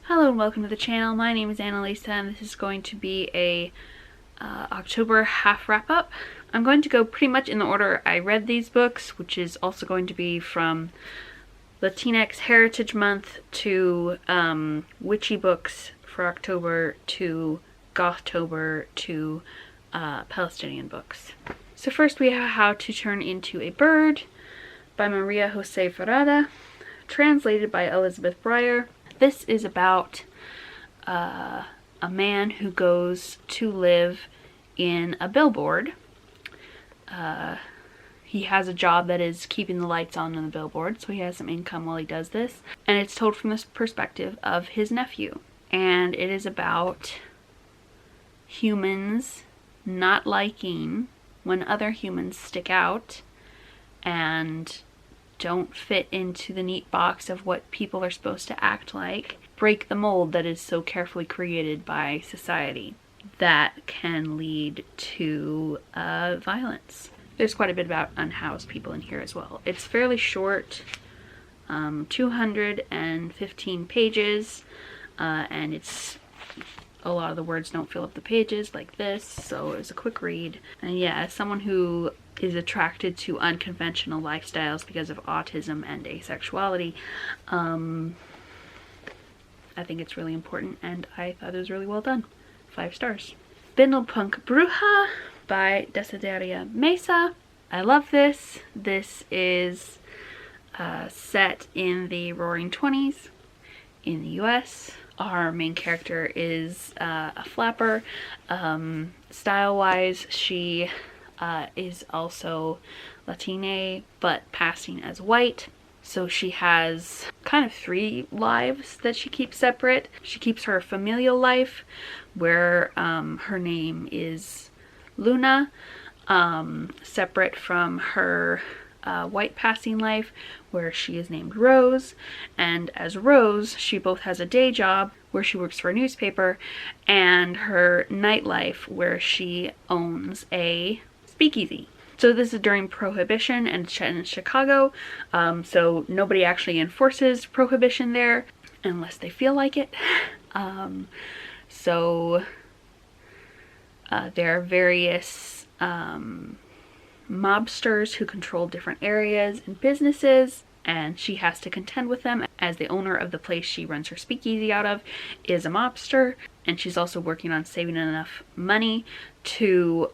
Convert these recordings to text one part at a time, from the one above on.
Hello and welcome to the channel. My name is Annalisa and this is going to be a October half wrap up. I'm going to go pretty much in the order I read these books, which is also going to be from Latinx Heritage Month to witchy books for October to Gothtober to Palestinian books. So first we have How to Turn into a Bird by Maria Jose Ferrada, translated by Elizabeth Breyer. This is about a man who goes to live in a billboard. He has a job that is keeping the lights on in the billboard, so he has some income while he does this. And it's told from the perspective of his nephew. And it is about humans not liking when other humans stick out and don't fit into the neat box of what people are supposed to act like, break the mold that is so carefully created by society. That can lead to violence. There's quite a bit about unhoused people in here as well. It's fairly short, 215 pages, and it's a lot of the words don't fill up the pages like this, so it was a quick read. And yeah, as someone who is attracted to unconventional lifestyles because of autism and asexuality, I think it's really important, and I thought it was really well done. 5 stars. Bindelpunk Bruja by Desideria Mesa. I love this. This is set in the Roaring 20s in the US. Our main character is a flapper. Style-wise, she is also Latina, but passing as white. So she has kind of 3 lives that she keeps separate. She keeps her familial life, where her name is Luna, separate from her white passing life, where she is named Rose. And as Rose, she both has a day job where she works for a newspaper and her nightlife where she owns a speakeasy. So this is during Prohibition and in Chicago, so nobody actually enforces Prohibition there unless they feel like it. So there are various mobsters who control different areas and businesses, and she has to contend with them as the owner of the place she runs her speakeasy out of is a mobster, and she's also working on saving enough money to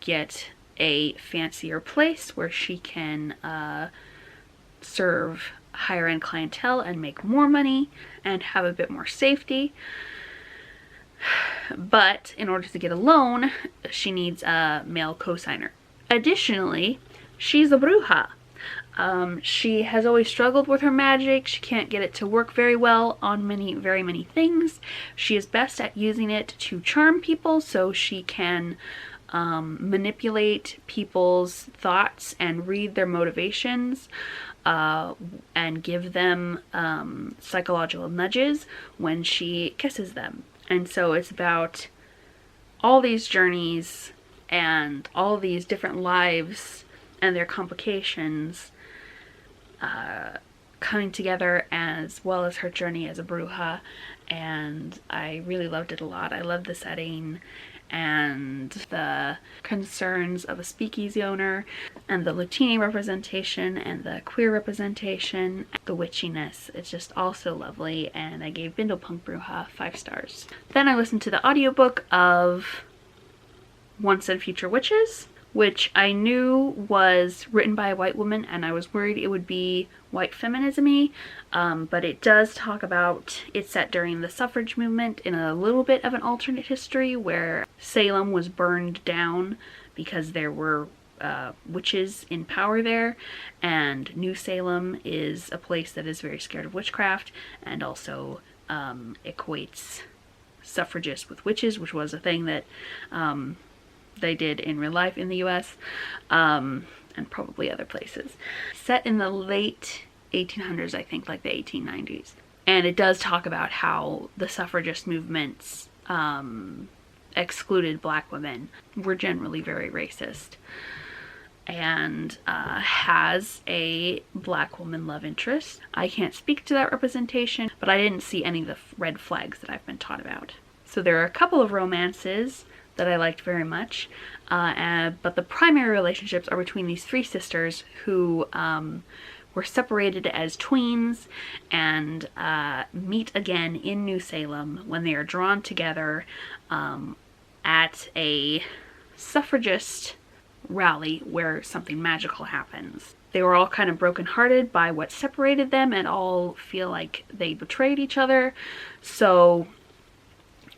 get a fancier place where she can serve higher end clientele and make more money and have a bit more safety. But in order to get a loan, she needs a male co-signer. Additionally, she's a bruja. She has always struggled with her magic. She can't get it to work very well on very many things. She is best at using it to charm people, so she can manipulate people's thoughts and read their motivations, and give them psychological nudges when she kisses them. And so it's about all these journeys and all these different lives and their complications coming together, as well as her journey as a bruja. And I really loved it a lot. I loved the setting and the concerns of a speakeasy owner, and the Latina representation and the queer representation, the witchiness. It's just all so lovely, and I gave Bindelpunk Bruja 5 stars. Then I listened to the audiobook of Once and Future Witches, which I knew was written by a white woman, and I was worried it would be white feminism-y, but it does talk about, it's set during the suffrage movement in a little bit of an alternate history where Salem was burned down because there were witches in power there, and New Salem is a place that is very scared of witchcraft and also equates suffragists with witches, which was a thing that they did in real life in the US, and probably other places. Set in the late 1800s, I think, like the 1890s. And it does talk about how the suffragist movements excluded black women, were generally very racist. and has a black woman love interest. I can't speak to that representation, but I didn't see any of the red flags that I've been taught about. So there are a couple of romances that I liked very much, but the primary relationships are between these three sisters who were separated as tweens and meet again in New Salem when they are drawn together at a suffragist rally where something magical happens. They were all kind of brokenhearted by what separated them and all feel like they betrayed each other. So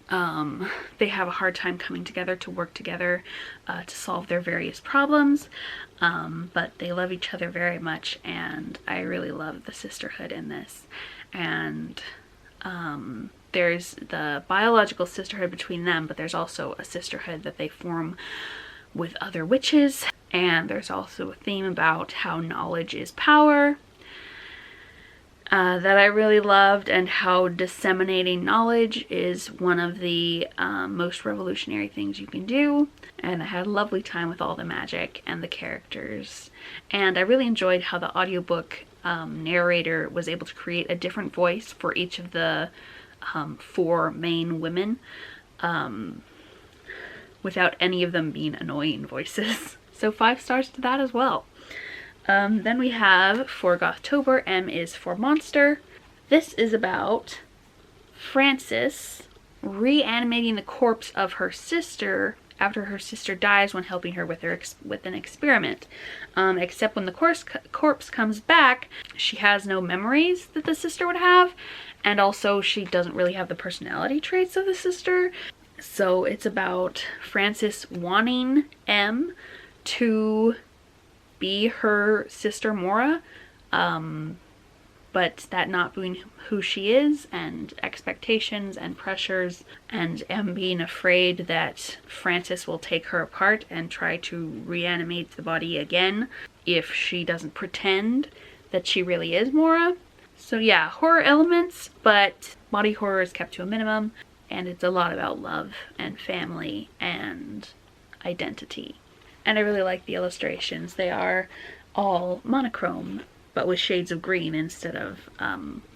they have a hard time coming together to work together to solve their various problems. But they love each other very much, and I really love the sisterhood in this. And there's the biological sisterhood between them, but there's also a sisterhood that they form with other witches, and there's also a theme about how knowledge is power that I really loved, and how disseminating knowledge is one of the most revolutionary things you can do. And I had a lovely time with all the magic and the characters, and I really enjoyed how the audiobook narrator was able to create a different voice for each of the four main women without any of them being annoying voices. So 5 stars to that as well. Then we have for Gothtober, M is for Monster. This is about Frances reanimating the corpse of her sister after her sister dies when helping her with an experiment. Except when the corpse comes back, she has no memories that the sister would have, and also she doesn't really have the personality traits of the sister. So it's about Frances wanting M to be her sister Maura, but that not being who she is, and expectations and pressures, and M being afraid that Frances will take her apart and try to reanimate the body again if she doesn't pretend that she really is Maura. So yeah, horror elements, but body horror is kept to a minimum, and it's a lot about love and family and identity. And I really like the illustrations. They are all monochrome, but with shades of green instead of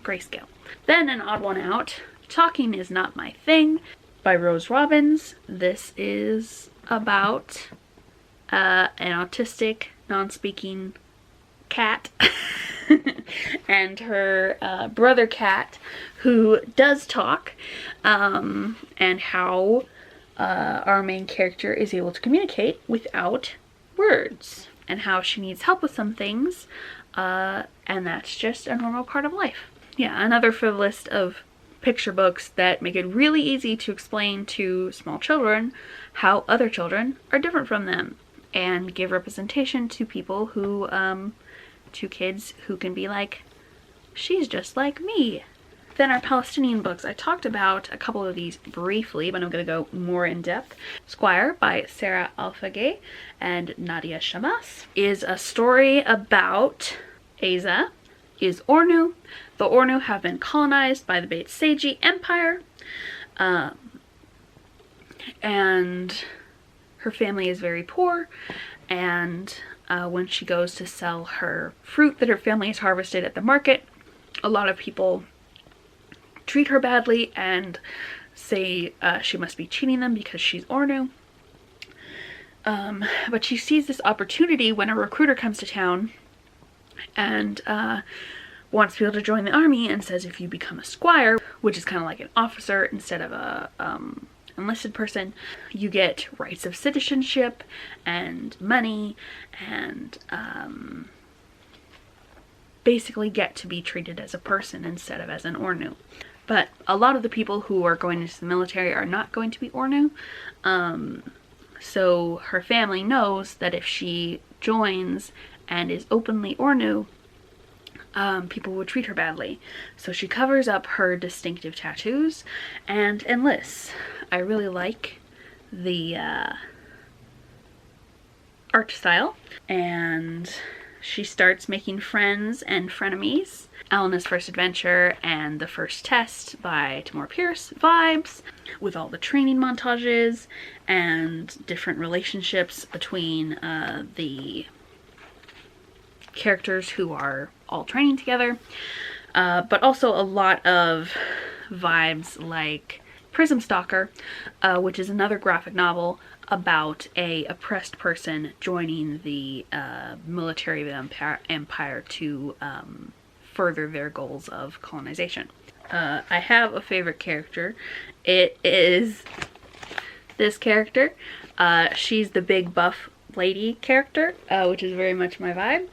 grayscale. Then an odd one out, Talking Is Not My Thing by Rose Robbins. This is about an autistic, non-speaking cat and her brother cat who does talk, and how our main character is able to communicate without words, and how she needs help with some things, and that's just a normal part of life. Yeah, another for the list of picture books that make it really easy to explain to small children how other children are different from them, and give representation to people who, to kids who can be like, she's just like me. Then our Palestinian books. I talked about a couple of these briefly, but I'm going to go more in depth. Squire by Sarah Alfageh and Nadia Shamas is a story about Asa is Ornu. The Ornu have been colonized by the Beit Seji Empire, and her family is very poor, and when she goes to sell her fruit that her family has harvested at the market, a lot of people treat her badly and say she must be cheating them because she's Ornu. But she sees this opportunity when a recruiter comes to town and wants people to join the army, and says if you become a squire, which is kind of like an officer instead of a enlisted person, you get rights of citizenship and money, and basically get to be treated as a person instead of as an Ornu. But a lot of the people who are going into the military are not going to be Ornu. So her family knows that if she joins and is openly Ornu, people will treat her badly. So she covers up her distinctive tattoos and enlists. I really like the art style, and she starts making friends and frenemies. Elena's First Adventure and The First Test by Tamora Pierce vibes, with all the training montages and different relationships between the characters who are all training together, but also a lot of vibes like Prism Stalker, which is another graphic novel about a oppressed person joining the military of the empire to further their goals of colonization. I have a favorite character. It is this character. She's the big buff lady character, which is very much my vibe.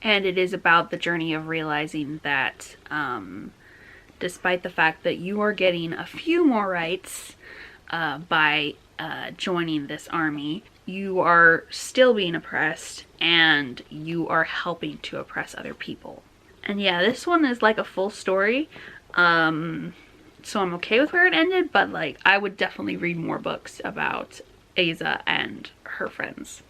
And it is about the journey of realizing that despite the fact that you are getting a few more rights by joining this army, you are still being oppressed and you are helping to oppress other people. And yeah, this one is like a full story, so I'm okay with where it ended, but like I would definitely read more books about Asa and her friends.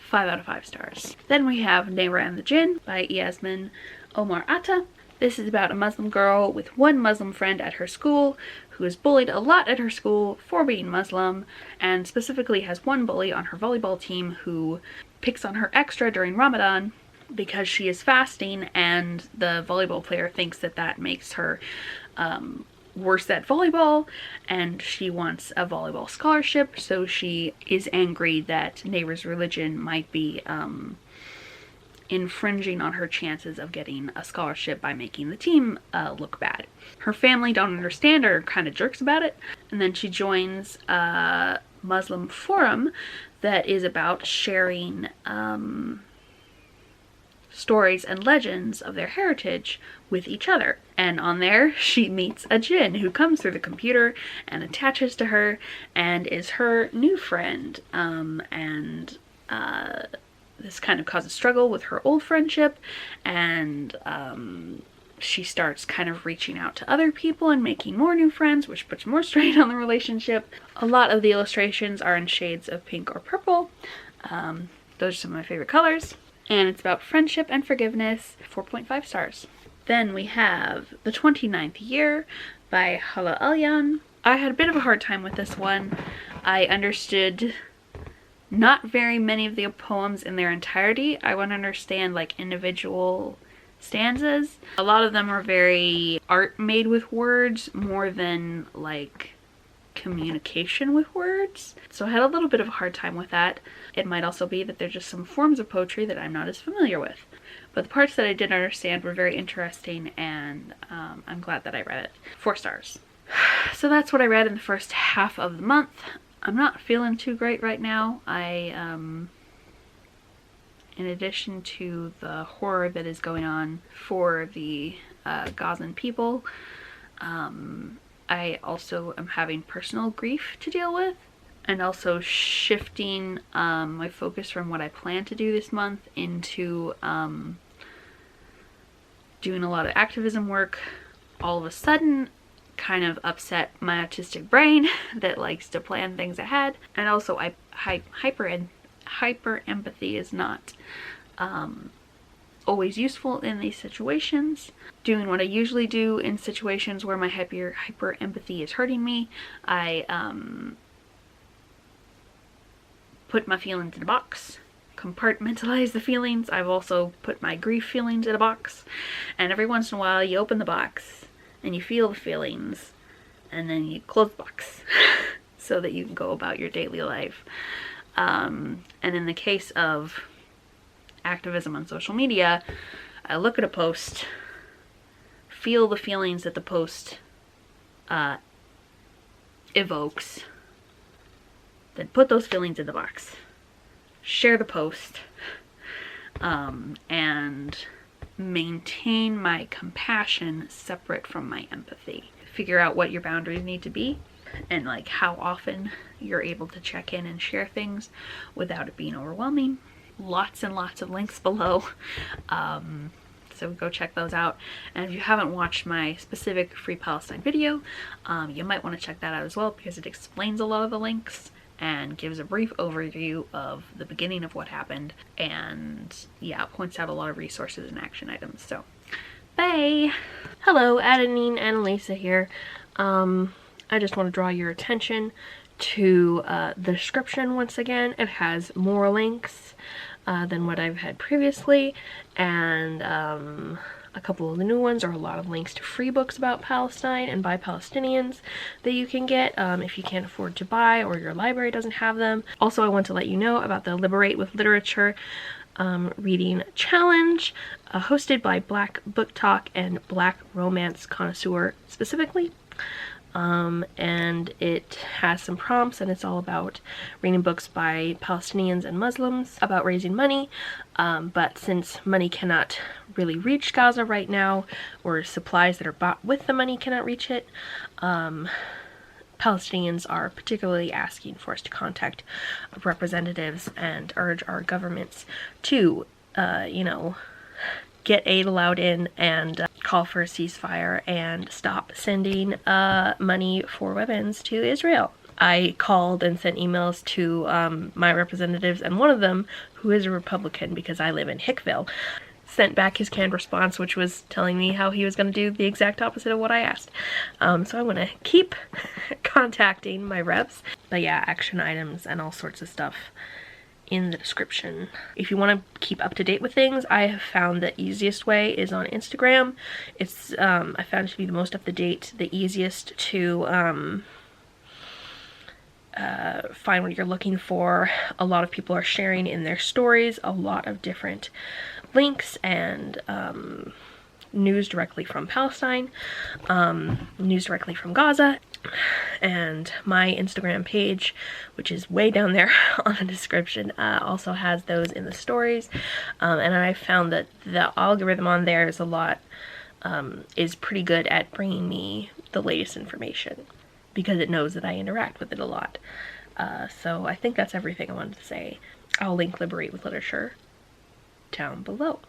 5 out of 5 stars. Then we have Nehra and the Jinn by Yasmin Omar Atta. This is about a Muslim girl with one Muslim friend at her school who is bullied a lot at her school for being Muslim, and specifically has one bully on her volleyball team who picks on her extra during Ramadan because she is fasting, and the volleyball player thinks that that makes her worse at volleyball, and she wants a volleyball scholarship, so she is angry that Nehra's religion might be infringing on her chances of getting a scholarship by making the team look bad. Her family don't understand, or are kind of jerks about it, and then she joins a Muslim forum that is about sharing stories and legends of their heritage with each other. And on there, she meets a jinn who comes through the computer and attaches to her and is her new friend. This kind of causes struggle with her old friendship, and she starts kind of reaching out to other people and making more new friends, which puts more strain on the relationship. A lot of the illustrations are in shades of pink or purple. Those are some of my favorite colors. And it's about friendship and forgiveness. 4.5 stars. Then we have The 29th Year by Hala Alyan. I had a bit of a hard time with this one. I understood not very many of the poems in their entirety. I want to understand like individual stanzas. A lot of them are very art made with words more than like communication with words. So I had a little bit of a hard time with that. It might also be that there's just some forms of poetry that I'm not as familiar with. But the parts that I did understand were very interesting, and I'm glad that I read it. 4 stars. So that's what I read in the first half of the month. I'm not feeling too great right now. In addition to the horror that is going on for the Gazan people, I also am having personal grief to deal with, and also shifting my focus from what I plan to do this month into doing a lot of activism work. All of a sudden kind of upset my autistic brain that likes to plan things ahead, and also hyper empathy is not always useful in these situations. Doing what I usually do in situations where my hyper empathy is hurting me, I put my feelings in a box, compartmentalize the feelings. I've also put my grief feelings in a box, and every once in a while you open the box and you feel the feelings, and then you close the box so that you can go about your daily life. And in the case of activism on social media, I look at a post, feel the feelings that the post evokes, then put those feelings in the box, share the post, and maintain my compassion separate from my empathy. Figure out what your boundaries need to be, and like how often you're able to check in and share things without it being overwhelming. Lots and lots of links below, so go check those out. And if you haven't watched my specific Free Palestine video, you might want to check that out as well, because it explains a lot of the links and gives a brief overview of the beginning of what happened, and yeah, points out a lot of resources and action items. So bye! Hello, Adenine and Lisa here. I just want to draw your attention to the description once again. It has more links. than what I've had previously, and a couple of the new ones are a lot of links to free books about Palestine and by Palestinians that you can get if you can't afford to buy or your library doesn't have them. Also, I want to let you know about the Liberate with Literature reading challenge hosted by Black Book Talk and Black Romance Connoisseur specifically. And it has some prompts, and it's all about reading books by Palestinians and Muslims about raising money. But since money cannot really reach Gaza right now, or supplies that are bought with the money cannot reach it, Palestinians are particularly asking for us to contact representatives and urge our governments to, you know, get aid allowed in and call for a ceasefire and stop sending money for weapons to Israel. I called and sent emails to my representatives, and one of them, who is a Republican because I live in Hickville, sent back his canned response, which was telling me how he was going to do the exact opposite of what I asked. So I'm going to keep contacting my reps. But yeah, action items and all sorts of stuff in the description. If you want to keep up to date with things, I have found the easiest way is on Instagram. It's I found it to be the most up to date, the easiest to find what you're looking for. A lot of people are sharing in their stories a lot of different links and news directly from Palestine, news directly from Gaza, and my Instagram page, which is way down there on the description, also has those in the stories, and I found that the algorithm on there is is pretty good at bringing me the latest information because it knows that I interact with it a lot. So I think that's everything I wanted to say. I'll link Liberate with Literature down below.